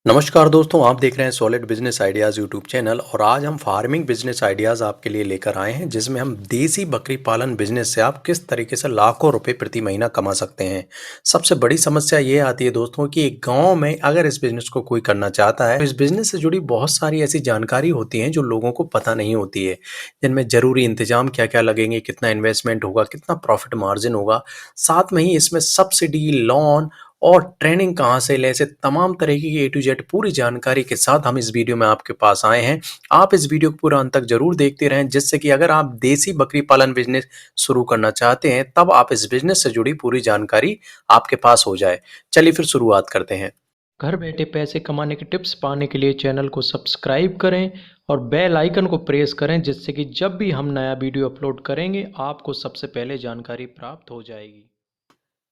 नमस्कार दोस्तों, आप देख रहे हैं solid business ideas YouTube channel और आज हम फार्मिंग बिजनेस आइडियाज़ आपके लिए लेकर आए हैं जिसमें हम देसी बकरी पालन बिजनेस से आप किस तरीके से लाखों रुपए प्रति महीना कमा सकते हैं। सबसे बड़ी समस्या ये आती है दोस्तों कि एक गांव में अगर इस बिजनेस को कोई करना चाहता है तो इस बिजनेस से जुड़ी बहुत सारी ऐसी जानकारी होती हैं जो लोगों को पता नहीं होती है, जिनमें ज़रूरी इंतजाम क्या क्या लगेंगे, कितना इन्वेस्टमेंट होगा, कितना प्रॉफिट मार्जिन होगा, साथ में ही इसमें सब्सिडी, लोन और ट्रेनिंग कहाँ से लें, ऐसे तमाम तरीके की ए टू जेड पूरी जानकारी के साथ हम इस वीडियो में आपके पास आए हैं। आप इस वीडियो को पूरा अंत तक ज़रूर देखते रहें जिससे कि अगर आप देसी बकरी पालन बिज़नेस शुरू करना चाहते हैं, तब आप इस बिज़नेस से जुड़ी पूरी जानकारी आपके पास हो जाए। चलिए फिर शुरुआत करते हैं। घर बैठे पैसे कमाने के टिप्स पाने के लिए चैनल को सब्सक्राइब करें और बेल आइकन को प्रेस करें जिससे कि जब भी हम नया वीडियो अपलोड करेंगे आपको सबसे पहले जानकारी प्राप्त हो जाएगी।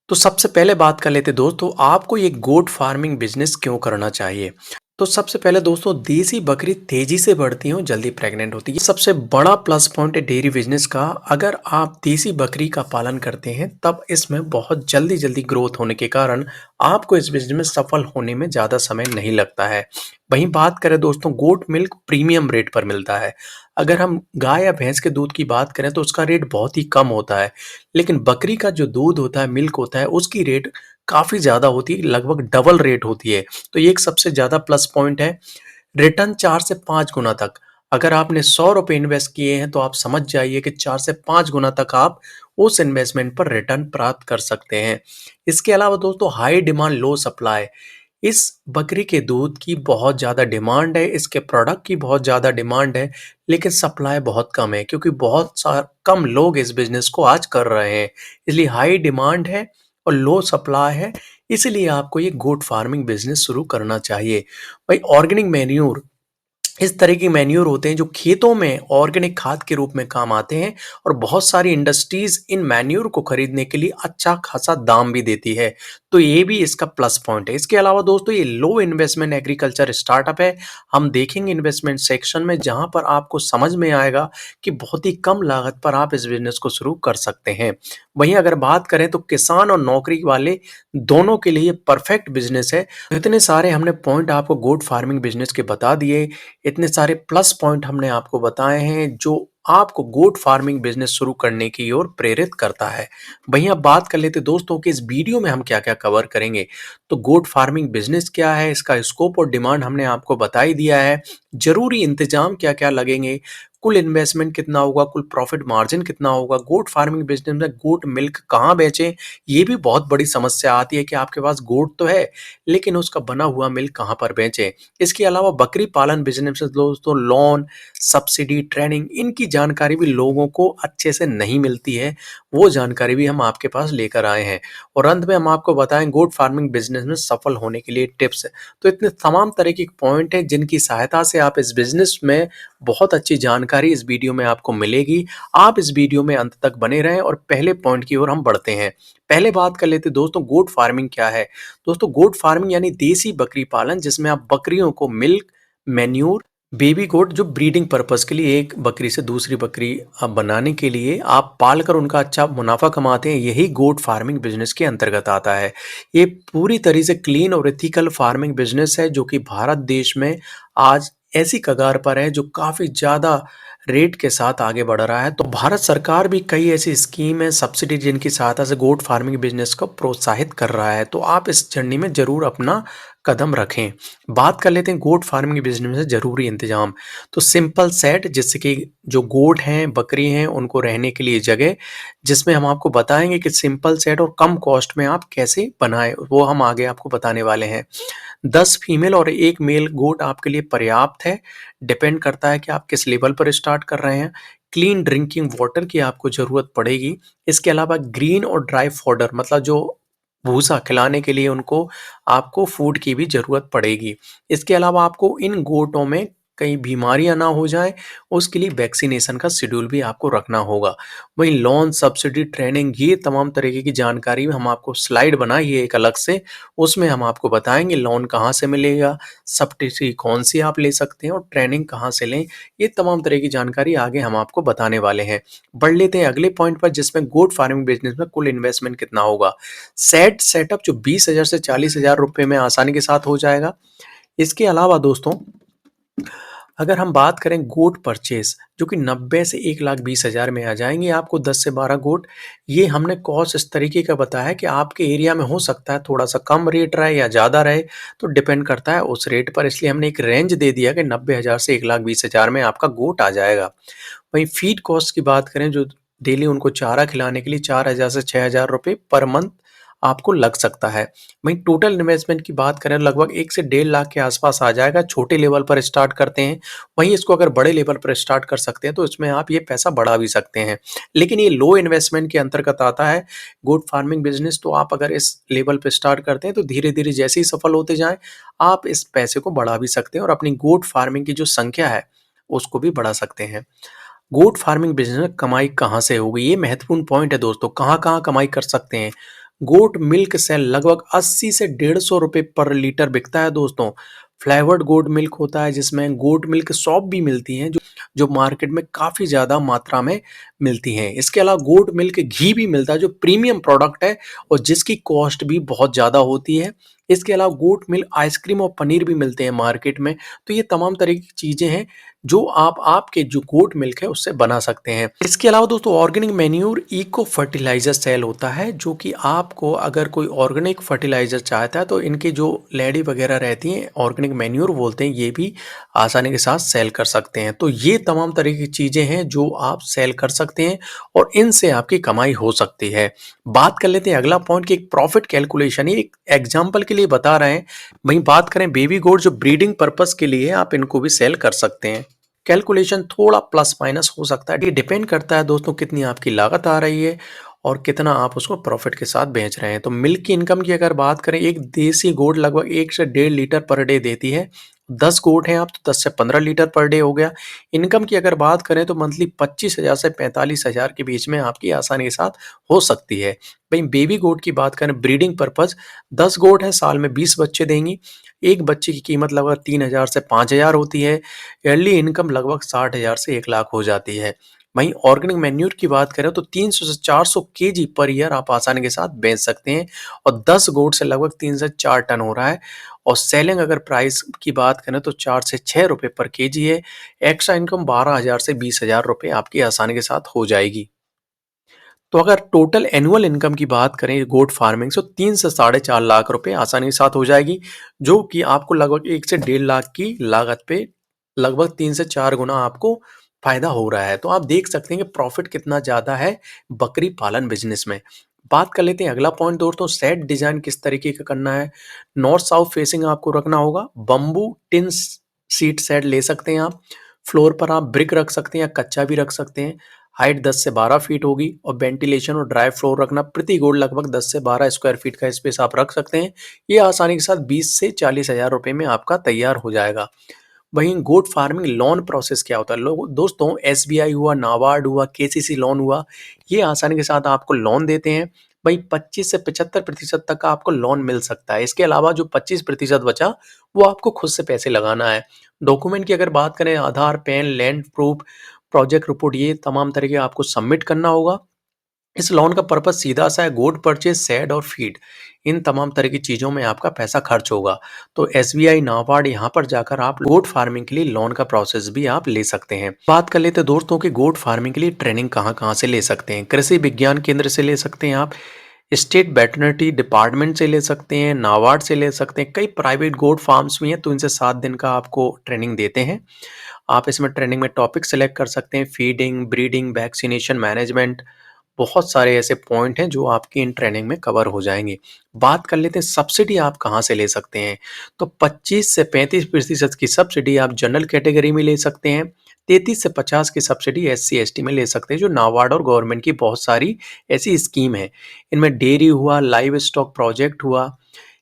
तो सबसे पहले बात कर लेते हैं दोस्तों, आपको ये गोट फार्मिंग बिजनेस क्यों करना चाहिए। तो सबसे पहले दोस्तों, देसी बकरी तेजी से बढ़ती हैं और जल्दी प्रेग्नेंट होती है। सबसे बड़ा प्लस पॉइंट है डेयरी बिजनेस का। अगर आप देसी बकरी का पालन करते हैं तब इसमें बहुत जल्दी जल्दी ग्रोथ होने के कारण आपको इस बिजनेस में सफल होने में ज़्यादा समय नहीं लगता है। वहीं बात करें दोस्तों, गोट मिल्क प्रीमियम रेट पर मिलता है। अगर हम गाय या भैंस के दूध की बात करें तो उसका रेट बहुत ही कम होता है, लेकिन बकरी का जो दूध होता है, मिल्क होता है, उसकी रेट काफ़ी ज़्यादा होती है, लगभग डबल रेट होती है। तो ये एक सबसे ज़्यादा प्लस पॉइंट है। रिटर्न 4 से 5 गुना तक। अगर आपने ₹100 इन्वेस्ट किए हैं तो आप समझ जाइए कि 4 से 5 गुना तक आप उस इन्वेस्टमेंट पर रिटर्न प्राप्त कर सकते हैं। इसके अलावा दोस्तों, हाई डिमांड लो सप्लाई। इस बकरी के दूध की बहुत ज़्यादा डिमांड है, इसके प्रोडक्ट की बहुत ज़्यादा डिमांड है, लेकिन सप्लाई बहुत कम है क्योंकि बहुत सा कम लोग इस बिज़नेस को आज कर रहे हैं। इसलिए हाई डिमांड है और लो सप्लाई है, इसलिए आपको ये गोट फार्मिंग बिज़नेस शुरू करना चाहिए। भाई, ऑर्गेनिक मैन्योर, इस तरह के मैन्योर होते हैं जो खेतों में ऑर्गेनिक खाद के रूप में काम आते हैं और बहुत सारी इंडस्ट्रीज इन मैन्योर को खरीदने के लिए अच्छा खासा दाम भी देती है। तो ये भी इसका प्लस पॉइंट है। इसके अलावा दोस्तों, ये लो इन्वेस्टमेंट एग्रीकल्चर स्टार्टअप है। हम देखेंगे इन्वेस्टमेंट सेक्शन में, जहां पर आपको समझ में आएगा कि बहुत ही कम लागत पर आप इस बिजनेस को शुरू कर सकते हैं। वहीं अगर बात करें तो किसान और नौकरी वाले दोनों के लिए परफेक्ट बिजनेस है। इतने सारे हमने पॉइंट आपको गोट फार्मिंग बिजनेस के बता दिए, इतने सारे प्लस पॉइंट हमने आपको बताए हैं जो आपको गोट फार्मिंग बिजनेस शुरू करने की ओर प्रेरित करता है। वहीं अब बात कर लेते दोस्तों कि इस वीडियो में हम क्या-क्या कवर करेंगे। तो गोट फार्मिंग बिजनेस क्या है, इसका स्कोप और डिमांड हमने आपको बता ही दिया है। ज़रूरी इंतजाम क्या-क्या लगेंगे, कुल इन्वेस्टमेंट कितना होगा, कुल प्रॉफिट मार्जिन कितना होगा, गोट फार्मिंग बिजनेस में गोट मिल्क कहाँ बेचें, ये भी बहुत बड़ी समस्या आती है कि आपके पास गोट तो है, लेकिन उसका बना हुआ मिल्क कहाँ पर बेचें। इसके अलावा बकरी पालन बिजनेस में दोस्तों लोन, सब्सिडी, ट्रेनिंग, इनकी जानकारी भी लोगों को अच्छे से नहीं मिलती है। वो जानकारी भी हम आपके पास लेकर आए हैं और अंत में हम आपको बताएं गोट फार्मिंग बिजनेस में सफल होने के लिए टिप्स। तो इतने तमाम तरह के पॉइंट हैं जिनकी सहायता से आप इस बिजनेस में बहुत अच्छी जानकारी इस वीडियो में आपको मिलेगी। आप इस वीडियो में अंत तक बने रहें और पहले पॉइंट की ओर हम बढ़ते हैं। पहले बात कर लेते हैं दोस्तों, गोट फार्मिंग क्या है। दोस्तों, गोट फार्मिंग यानी देसी बकरी पालन, जिसमें आप बकरियों को मिल्क, मैन्योर, बेबी गोट जो ब्रीडिंग पर्पस के लिए एक बकरी से दूसरी बकरी बनाने के लिए आप पाल कर उनका अच्छा मुनाफा कमाते हैं, यही गोट फार्मिंग बिजनेस के अंतर्गत आता है। ये पूरी तरह से क्लीन और एथिकल फार्मिंग बिजनेस है जो कि भारत देश में आज ऐसी कगार पर है जो काफ़ी ज़्यादा रेट के साथ आगे बढ़ रहा है। तो भारत सरकार भी कई ऐसी स्कीम है, सब्सिडी, जिनकी सहायता से गोट फार्मिंग बिजनेस को प्रोत्साहित कर रहा है। तो आप इस जर्नी में ज़रूर अपना कदम रखें। बात कर लेते हैं गोट फार्मिंग बिजनेस में ज़रूरी इंतजाम। तो सिंपल सेट, जिससे कि जो गोट हैं, बकरी हैं, उनको रहने के लिए जगह, जिसमें हम आपको बताएंगे कि सिंपल सेट और कम कॉस्ट में आप कैसे बनाएं, वो हम आगे आपको बताने वाले हैं। 10 फीमेल और 1 मेल गोट आपके लिए पर्याप्त है। डिपेंड करता है कि आप किस लेवल पर स्टार्ट कर रहे हैं। क्लीन ड्रिंकिंग वाटर की आपको ज़रूरत पड़ेगी। इसके अलावा ग्रीन और ड्राई फॉडर, मतलब जो भूसा खिलाने के लिए उनको आपको फूड की भी ज़रूरत पड़ेगी। इसके अलावा आपको इन गोटों में कहीं बीमारियां ना हो जाए, उसके लिए वैक्सीनेशन का शेड्यूल भी आपको रखना होगा। वहीं लोन, सब्सिडी, ट्रेनिंग, ये तमाम तरीके की जानकारी हम आपको स्लाइड बनाई है एक अलग से, उसमें हम आपको बताएंगे लोन कहाँ से मिलेगा, सब्सिडी कौन सी आप ले सकते हैं और ट्रेनिंग कहाँ से लें। ये तमाम तरह की जानकारी आगे हम आपको बताने वाले हैं। बढ़ लेते हैं अगले पॉइंट पर, जिसमें गोट फार्मिंग बिजनेस में कुल इन्वेस्टमेंट कितना होगा। सेटअप जो 20,000 से 40,000 रुपये में आसानी के साथ हो जाएगा। इसके अलावा दोस्तों अगर हम बात करें गोट परचेज़ जो कि 90 से 1,20,000 में आ जाएँगे आपको 10 से 12 गोट। ये हमने कॉस्ट इस तरीके का बताया है कि आपके एरिया में हो सकता है थोड़ा-सा कम रेट रहे या ज़्यादा रहे, तो डिपेंड करता है उस रेट पर, इसलिए हमने एक रेंज दे दिया कि 90,000 से 1,20,000 में आपका गोट आ जाएगा। वहीं फीड कॉस्ट की बात करें जो डेली उनको चारा खिलाने के लिए 4,000 से 6,000 रुपए पर मंथ आपको लग सकता है। वहीं टोटल इन्वेस्टमेंट की बात करें लगभग 1 से डेढ़ लाख के आसपास आ जाएगा, छोटे लेवल पर स्टार्ट करते हैं। वहीं इसको अगर बड़े लेवल पर स्टार्ट कर सकते हैं तो इसमें आप ये पैसा बढ़ा भी सकते हैं। लेकिन ये लो इन्वेस्टमेंट के अंतर्गत आता है गोट फार्मिंग बिज़नेस, तो आप अगर इस लेवल पे स्टार्ट करते हैं तो धीरे-धीरे जैसे ही सफल होते जाएँ, आप इस पैसे को बढ़ा भी सकते हैं और अपनी गोट फार्मिंग की जो संख्या है, उसको भी बढ़ा सकते हैं। गोट फार्मिंग बिजनेस में कमाई कहाँ से होगी? ये महत्वपूर्ण पॉइंट है दोस्तों, कहाँ-कहाँ कमाई कर सकते हैं? गोट मिल्क सेल लगभग 80 से ₹150 पर लीटर बिकता है दोस्तों। फ्लेवर्ड गोट मिल्क होता है जिसमें गोट मिल्क सॉप भी मिलती हैं जो जो मार्केट में काफ़ी ज़्यादा मात्रा में मिलती हैं। इसके अलावा गोट मिल्क घी भी मिलता है जो प्रीमियम प्रोडक्ट है और जिसकी कॉस्ट भी बहुत ज़्यादा होती है। इसके अलावा गोट मिल्क आइसक्रीम और पनीर भी मिलते हैं मार्केट में। तो ये तमाम तरह की चीज़ें हैं जो आप आपके जो गोट मिल्क है उससे बना सकते हैं। इसके अलावा दोस्तों organic manure eco fertiliser sale होता है जो कि आपको अगर कोई ऑर्गेनिक फर्टिलाइज़र चाहता है तो इनकी जो लेडी वगैरह रहती हैं ऑर्गेनिक मैन्योर बोलते हैं, ये भी आसानी के साथ सेल कर सकते हैं। तो ये तमाम तरह की चीज़ें हैं जो आप सेल कर सकते हैं और इनसे आपकी कमाई हो सकती है। बात कर लेते हैं अगला पॉइंट कि एक प्रॉफिट कैलकुलेशन, ये एक एग्जांपल के लिए बता रहे हैं। वहीं बात करें बेबी गोट जो ब्रीडिंग पर्पस के लिए है, आप इनको भी सेल कर सकते हैं। कैलकुलेशन थोड़ा प्लस माइनस हो सकता है, ये डिपेंड करता है दोस्तों कितनी आपकी लागत आ रही है और कितना आप उसको प्रॉफिट के साथ बेच रहे हैं। तो मिल्क की इनकम की अगर बात करें, एक देसी गोट लगभग 1 से डेढ़ लीटर पर डे देती है। 10 गोट हैं आप तो 10 से 15 लीटर पर डे हो गया। इनकम की अगर बात करें तो मंथली 25,000 से 45,000 के बीच में आपकी आसानी के साथ हो सकती है। वहीं बेबी गोट की बात करें ब्रीडिंग पर्पज़, 10 गोट हैं, साल में 20 बच्चे देंगी। एक बच्चे की कीमत लगभग 3,000 से 5,000 होती है। ईयरली इनकम लगभग 60,000 से 1 लाख हो जाती है। वहीं ऑर्गेनिक मैन्योर की बात करें तो 300 से 400 केजी पर ईयर आप आसानी के साथ बेच सकते हैं और 10 गोट से लगभग 3 से 4 टन हो रहा है और सेलिंग अगर प्राइस की बात करें तो 4 से 6 रुपए पर केजी है। एक्स्ट्रा इनकम 12,000 से 20,000 रुपए आपकी आसानी के साथ हो जाएगी। तो अगर टोटल एनुअल इनकम की बात करें गोट फार्मिंग से, तो 3 से साढ़े 4 लाख रुपए आसानी के साथ हो जाएगी, जो कि आपको लगभग 1 से डेढ़ लाख की लागत पे लगभग 3 से 4 गुना आपको फ़ायदा हो रहा है। तो आप देख सकते हैं कि प्रॉफ़िट कितना ज़्यादा है बकरी पालन बिज़नेस में। बात कर लेते हैं अगला पॉइंट दोस्तों, शेड डिज़ाइन किस तरीके का करना है। नॉर्थ साउथ फेसिंग आपको रखना होगा। बम्बू टिन शीट शेड ले सकते हैं आप। फ्लोर पर आप ब्रिक रख सकते हैं या कच्चा भी रख सकते हैं। हाइट 10 से 12 फीट होगी और वेंटिलेशन और ड्राई फ्लोर रखना, प्रति गोड़ लगभग 10 से 12 स्क्वायर फीट का स्पेस आप रख सकते हैं। ये आसानी के साथ 20 से 40,000 रुपए में आपका तैयार हो जाएगा। वहीं गोट फार्मिंग लोन प्रोसेस क्या होता है? लोग दोस्तों एसबीआई हुआ, नाबार्ड हुआ, केसीसी लोन हुआ, ये आसानी के साथ आपको लोन देते हैं। वहीं 25 से 75% तक का आपको लोन मिल सकता है। इसके अलावा जो 25% बचा वो आपको खुद से पैसे लगाना है। डॉक्यूमेंट की अगर बात करें, Aadhaar, PAN, land proof, project report, ये तमाम तरह के आपको सबमिट करना होगा। इस लोन का पर्पस सीधा-सा है, गोट परचेज़, शेड और फीड, इन तमाम तरह की चीज़ों में आपका पैसा खर्च होगा। तो एसबीआई, नाबार्ड, यहाँ पर जाकर आप गोट फार्मिंग के लिए लोन का प्रोसेस भी आप ले सकते हैं। बात कर लेते हैं दोस्तों कि गोट फार्मिंग के लिए ट्रेनिंग कहाँ-कहाँ से ले सकते हैं। कृषि विज्ञान केंद्र से ले सकते हैं आप, स्टेट वेटरनिटी डिपार्टमेंट से ले सकते हैं, नाबार्ड से ले सकते हैं। कई प्राइवेट गोट फार्म्स भी हैं तो इनसे 7 दिन का आपको ट्रेनिंग देते हैं। आप इसमें ट्रेनिंग में टॉपिक सेलेक्ट कर सकते हैं, फीडिंग, ब्रीडिंग, वैक्सीनेशन, मैनेजमेंट, बहुत सारे ऐसे पॉइंट हैं जो आपकी इन ट्रेनिंग में कवर हो जाएँगे। बात कर लेते हैं सब्सिडी आप कहाँ से ले सकते हैं, तो 25 से 35% की सब्सिडी आप जनरल कैटेगरी में ले सकते हैं। 33 से 50 की सब्सिडी एससी-एसटी में ले सकते हैं, जो नाबार्ड और गवर्नमेंट की बहुत सारी ऐसी स्कीम है। इनमें डेयरी हुआ, लाइव स्टॉक प्रोजेक्ट हुआ।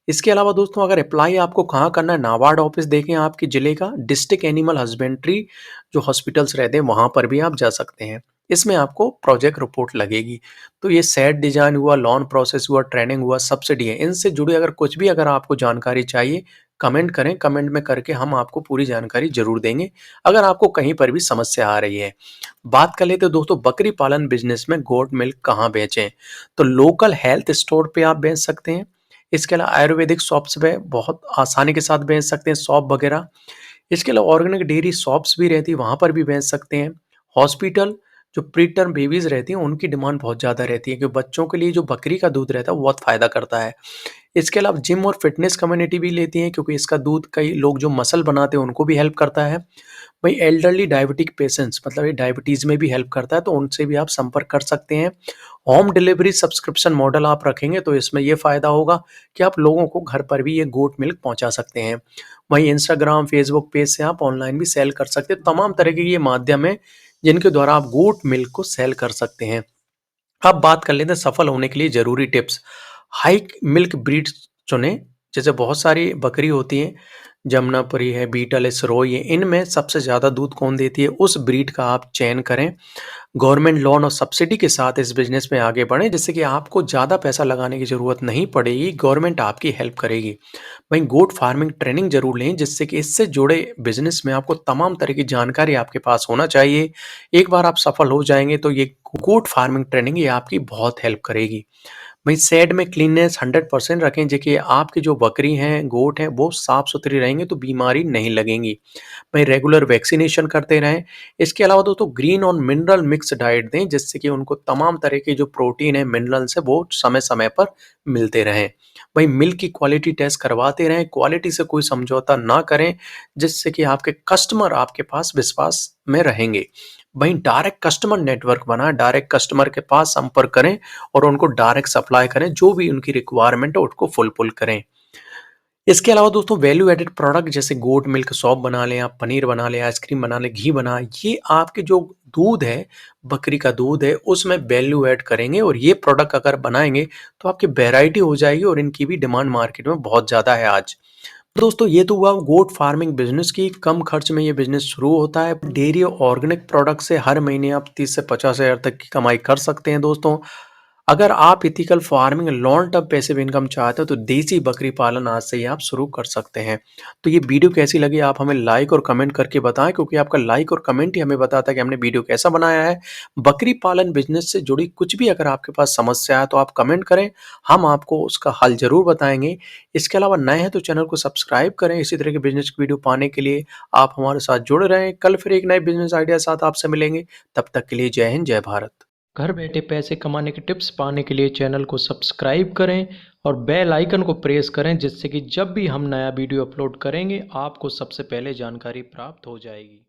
इसके अलावा दोस्तों अगर अप्लाई आपको कहाँ करना है, नाबार्ड ऑफिस देखें आपके ज़िले का, डिस्ट्रिक्ट एनिमल हस्बेंड्री जो हॉस्पिटल्स रहते हैं वहाँ पर भी आप जा सकते हैं। इसमें आपको प्रोजेक्ट रिपोर्ट लगेगी। तो ये सेट डिज़ाइन हुआ, लोन प्रोसेस हुआ, ट्रेनिंग हुआ, सब्सिडी है। इनसे जुड़ी अगर कुछ भी अगर आपको जानकारी चाहिए, कमेंट करें, कमेंट में करके हम आपको पूरी जानकारी ज़रूर देंगे, अगर आपको कहीं पर भी समस्या आ रही है। बात कर लेते हैं दोस्तों बकरी पालन बिज़नेस में गोट मिल्क कहाँ बेचें? तो लोकल हेल्थ स्टोर पे आप बेच सकते हैं, इसके अलावा आयुर्वेदिक शॉप्स पे बहुत आसानी के साथ बेच सकते हैं, शॉप वगैरह। इसके अलावा ऑर्गेनिक डेयरी शॉप्स भी रहती है, वहाँ पर भी बेच सकते हैं। हॉस्पिटल जो प्री टर्म बेबीज़ रहती हैं, उनकी डिमांड बहुत ज़्यादा रहती है, क्योंकि बच्चों के लिए जो बकरी का दूध रहता है, वो बहुत फ़ायदा करता है। इसके अलावा जिम और फिटनेस कम्युनिटी भी लेती है, क्योंकि इसका दूध कई लोग जो मसल बनाते हैं, उनको भी हेल्प करता है। वहीं एल्डरली डायबिटिक पेशेंट्स, मतलब ये डायबिटीज़ में भी हेल्प करता है, तो उनसे भी आप संपर्क कर सकते हैं। होम डिलीवरी सब्सक्रिप्शन मॉडल आप रखेंगे तो इसमें ये फ़ायदा होगा कि आप लोगों को घर पर भी ये गोट मिल्क पहुँचा सकते हैं। वहीं इंस्टाग्राम, फेसबुक पेज से आप ऑनलाइन भी सेल कर सकते हैं। तमाम तरह के ये माध्यम हैं, जिनके द्वारा आप गोट मिल्क को सेल कर सकते हैं। अब बात कर लेते हैं सफल होने के लिए ज़रूरी टिप्स। हाई मिल्क ब्रीड्स चुनें, जैसे बहुत सारी बकरी होती हैं, जमुनापुरी है, बीटल है, सिरोही है, इनमें सबसे ज़्यादा दूध कौन देती है, उस ब्रीड का आप चयन करें। गवर्नमेंट लोन और सब्सिडी के साथ इस बिज़नेस में आगे बढ़ें, जिससे कि आपको ज़्यादा पैसा लगाने की ज़रूरत नहीं पड़ेगी, गवर्नमेंट आपकी हेल्प करेगी। वहीं गोट फार्मिंग ट्रेनिंग ज़रूर लें, जिससे कि इससे जुड़े बिज़नेस में आपको तमाम तरह की जानकारी आपके पास होना चाहिए। एक बार आप सफल हो जाएँगे तो ये गोट फार्मिंग ट्रेनिंग ये आपकी बहुत हेल्प करेगी। वहीं शेड में क्लीननेस 100% रखें, देखिए आपकी जो बकरी हैं, गोट हैं, वो साफ-सुथरी रहेंगी तो बीमारी नहीं लगेंगी। वहीं रेगुलर वैक्सीनेशन करते रहें। इसके अलावा दोस्तों ग्रीन और मिनरल मिक्स डाइट दें, जिससे कि उनको तमाम तरह के जो प्रोटीन है, मिनरल्स है, वो समय-समय पर मिलते रहें। वहीं मिल्क की क्वालिटी टेस्ट करवाते रहें, क्वालिटी से कोई समझौता ना करें, जिससे कि आपके कस्टमर आपके पास विश्वास में रहेंगे। वहीं डायरेक्ट कस्टमर नेटवर्क बनाएँ, डायरेक्ट कस्टमर के पास संपर्क करें और उनको डायरेक्ट सप्लाई करें, जो भी उनकी रिक्वायरमेंट है उसको फुलफिल करें। इसके अलावा दोस्तों वैल्यू एडेड प्रोडक्ट जैसे गोट मिल्क शॉप बना लें, आप पनीर बना लें, आइसक्रीम बना लें, घी बना, ये आपके जो दूध है, बकरी का दूध है, उसमें वैल्यू ऐड करेंगे और ये प्रोडक्ट अगर बनाएँगे तो आपकी वैरायटी हो जाएगी और इनकी भी डिमांड मार्केट में बहुत ज़्यादा है आज। दोस्तों ये तो हुआ गोट फार्मिंग बिजनेस की, कम खर्च में ये बिजनेस शुरू होता है। डेयरी और ऑर्गेनिक प्रोडक्ट से हर महीने आप 30 से 50,000 तक की कमाई कर सकते हैं दोस्तों। अगर आप ethical farming long term passive income चाहते हो तो देसी बकरी पालन आज से ही आप शुरू कर सकते हैं। तो ये वीडियो कैसी लगी आप हमें लाइक और कमेंट करके बताएं, क्योंकि आपका लाइक और कमेंट ही हमें बताता है कि हमने वीडियो कैसा बनाया है। बकरी पालन बिजनेस से जुड़ी कुछ भी अगर आपके पास समस्या है तो आप कमेंट करें, हम आपको उसका हल ज़रूर बताएँगे। इसके अलावा नए हैं तो चैनल को सब्सक्राइब करें, इसी तरह के बिज़नेस की वीडियो पाने के लिए आप हमारे साथ जुड़े रहें। कल फिर एक नए बिज़नेस आइडिया साथ आपसे मिलेंगे, तब तक के लिए जय हिंद, जय भारत। घर बैठे पैसे कमाने के टिप्स पाने के लिए चैनल को सब्सक्राइब करें और बेल आइकन को प्रेस करें, जिससे कि जब भी हम नया वीडियो अपलोड करेंगे आपको सबसे पहले जानकारी प्राप्त हो जाएगी।